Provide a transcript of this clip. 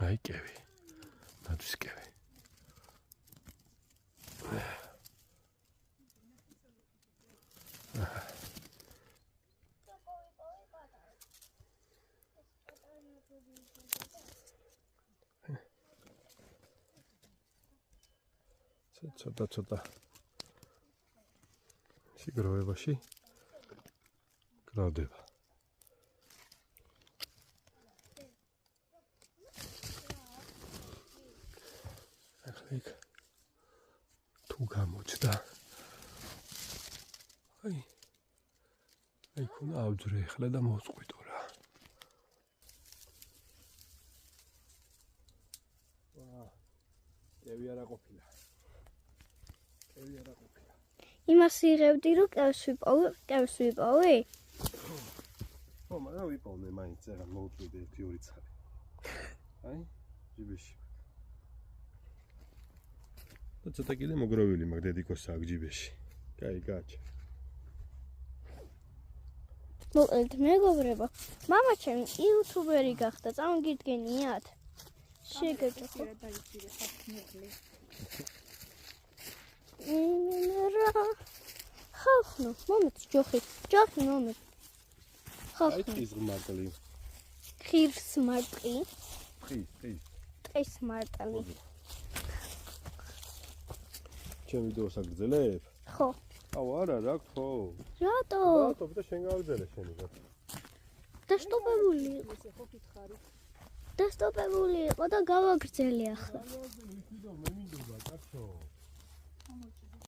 აი კევი. ნათვის კევი. ცოტა სიგროვებაში გროვდება. ახლა იქ თუ გამოჩდა. აი ქონა ავძრე ახლა და მოვწყვიტო რა. კევი არა ყოფილა. იმას იღებდი რომ კევს ვიპოვი? ხო, მაგრამ ვიპოვნე მაინც რა მოვწვიდე 1-2 ცხარი. აი, ჯიბეში. და ცოტა კიდე მოგროვილი მაგ დედიკოს აქ ჯიბეში. კაი, გაჩა. მოკლედ მეგობრებო, მამა ჩემი იუთუბერი გახდა, წარმოგიდგენიათ? შეგეძლო. ხალხნო, მომეც ჯოხი მომეც. აი, ტყის მარტლი. ხირს მარტლი. ტყის მარტლი. ჩემი დოს აგრძელებ? ხო. აუ, არა, რა ხო. რატო? რატო და შენ გავგზელე შენი რა. დასტოპებული იყო და გავაგრძელე ახლა. მე მინდოდა, კაცო.